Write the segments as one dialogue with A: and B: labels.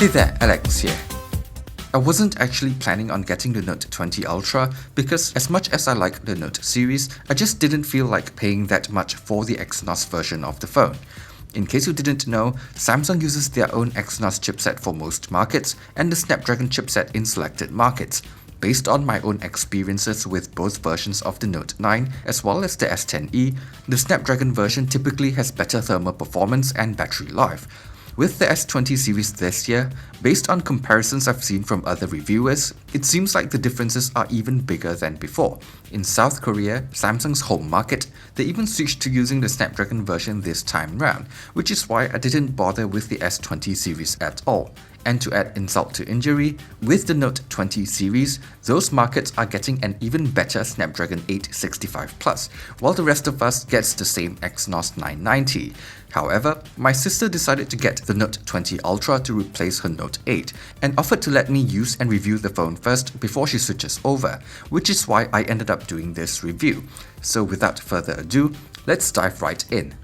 A: Hey there, Alex here. I wasn't actually planning on getting the Note 20 Ultra because as much as I like the Note series, I just didn't feel like paying that much for the Exynos version of the phone. In case you didn't know, Samsung uses their own Exynos chipset for most markets and the Snapdragon chipset in selected markets. Based on my own experiences with both versions of the Note 9 as well as the S10e, the Snapdragon version typically has better thermal performance and battery life. With the S20 series this year, based on comparisons I've seen from other reviewers, it seems like the differences are even bigger than before. In South Korea, Samsung's home market, they even switched to using the Snapdragon version this time round, which is why I didn't bother with the S20 series at all. And to add insult to injury, with the Note 20 series, those markets are getting an even better Snapdragon 865 Plus, while the rest of us gets the same Exynos 990. However, my sister decided to get the Note 20 Ultra to replace her Note 8 and offered to let me use and review the phone first before she switches over, which is why I ended up doing this review. So without further ado, let's dive right in.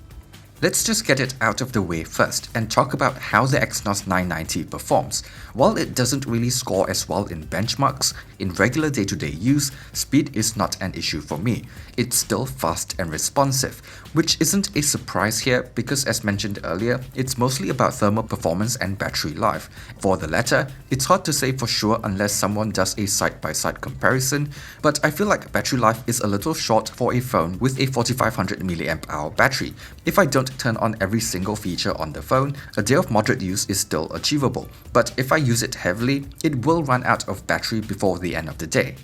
A: Let's just get it out of the way first and talk about how the Exynos 990 performs. While it doesn't really score as well in benchmarks, in regular day-to-day use, speed is not an issue for me. It's still fast and responsive, which isn't a surprise here because as mentioned earlier, it's mostly about thermal performance and battery life. For the latter, it's hard to say for sure unless someone does a side-by-side comparison, but I feel like battery life is a little short for a phone with a 4500 mAh battery. If I don't turn on every single feature on the phone, a day of moderate use is still achievable, but if I use it heavily, it will run out of battery before the end of the day.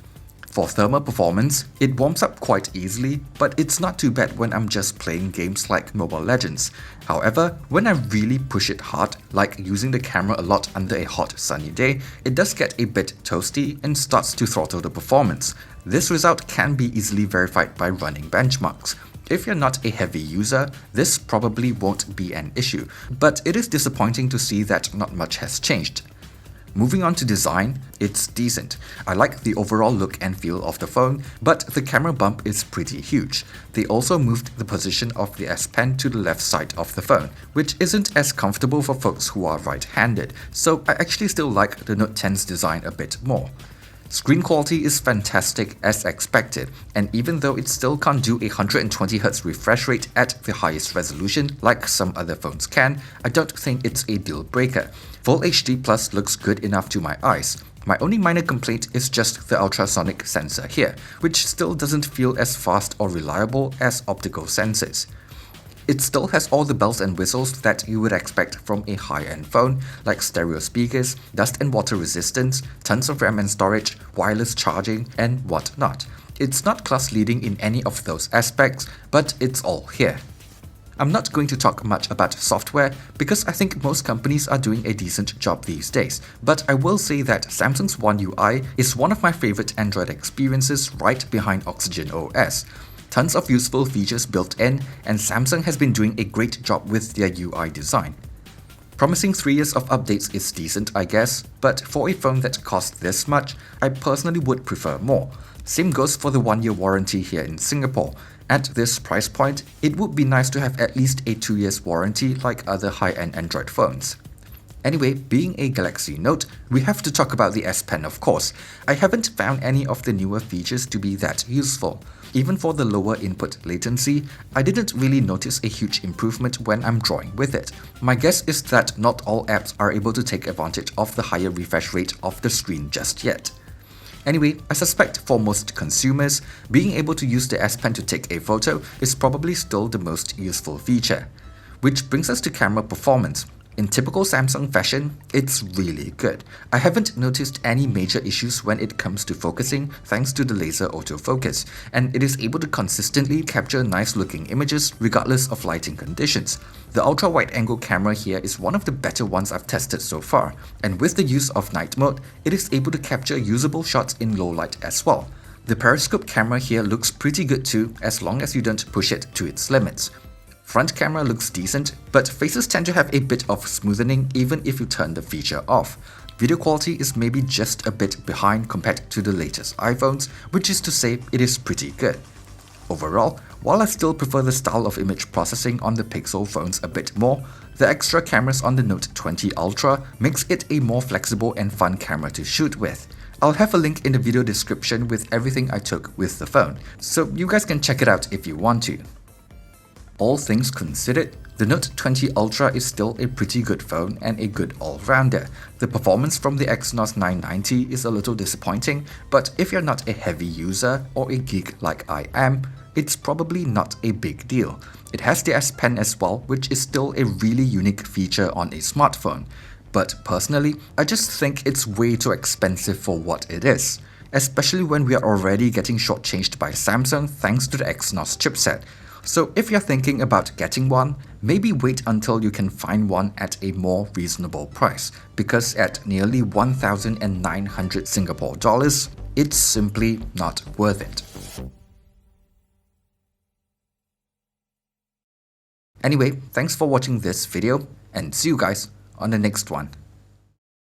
A: For thermal performance, it warms up quite easily, but it's not too bad when I'm just playing games like Mobile Legends. However, when I really push it hard, like using the camera a lot under a hot sunny day, it does get a bit toasty and starts to throttle the performance. This result can be easily verified by running benchmarks. If you're not a heavy user, this probably won't be an issue, but it is disappointing to see that not much has changed. Moving on to design, it's decent. I like the overall look and feel of the phone, but the camera bump is pretty huge. They also moved the position of the S Pen to the left side of the phone, which isn't as comfortable for folks who are right-handed, so I actually still like the Note 10's design a bit more. Screen quality is fantastic as expected, and even though it still can't do a 120Hz refresh rate at the highest resolution like some other phones can, I don't think it's a deal breaker. Full HD Plus looks good enough to my eyes. My only minor complaint is just the ultrasonic sensor here, which still doesn't feel as fast or reliable as optical sensors. It still has all the bells and whistles that you would expect from a high-end phone, like stereo speakers, dust and water resistance, tons of RAM and storage, wireless charging, and whatnot. It's not class-leading in any of those aspects, but it's all here. I'm not going to talk much about software because I think most companies are doing a decent job these days, but I will say that Samsung's One UI is one of my favorite Android experiences right behind Oxygen OS. Tons of useful features built in, and Samsung has been doing a great job with their UI design. Promising 3 years of updates is decent, I guess, but for a phone that costs this much, I personally would prefer more. Same goes for the 1-year warranty here in Singapore. At this price point, it would be nice to have at least a 2 years warranty like other high-end Android phones. Anyway, being a Galaxy Note, we have to talk about the S Pen of course. I haven't found any of the newer features to be that useful. Even for the lower input latency, I didn't really notice a huge improvement when I'm drawing with it. My guess is that not all apps are able to take advantage of the higher refresh rate of the screen just yet. Anyway, I suspect for most consumers, being able to use the S Pen to take a photo is probably still the most useful feature. Which brings us to camera performance. In typical Samsung fashion, it's really good. I haven't noticed any major issues when it comes to focusing thanks to the laser autofocus, and it is able to consistently capture nice looking images regardless of lighting conditions. The ultra-wide-angle camera here is one of the better ones I've tested so far, and with the use of night mode, it is able to capture usable shots in low light as well. The periscope camera here looks pretty good too, as long as you don't push it to its limits. Front camera looks decent, but faces tend to have a bit of smoothing even if you turn the feature off. Video quality is maybe just a bit behind compared to the latest iPhones, which is to say it is pretty good. Overall, while I still prefer the style of image processing on the Pixel phones a bit more, the extra cameras on the Note 20 Ultra makes it a more flexible and fun camera to shoot with. I'll have a link in the video description with everything I took with the phone, so you guys can check it out if you want to. All things considered, the Note 20 Ultra is still a pretty good phone and a good all-rounder. The performance from the Exynos 990 is a little disappointing, but if you're not a heavy user or a geek like I am, it's probably not a big deal. It has the S Pen as well, which is still a really unique feature on a smartphone. But personally, I just think it's way too expensive for what it is, especially when we are already getting shortchanged by Samsung thanks to the Exynos chipset. So if you're thinking about getting one, maybe wait until you can find one at a more reasonable price, because at nearly 1,900 Singapore dollars, it's simply not worth it. Anyway, thanks for watching this video, and see you guys on the next one.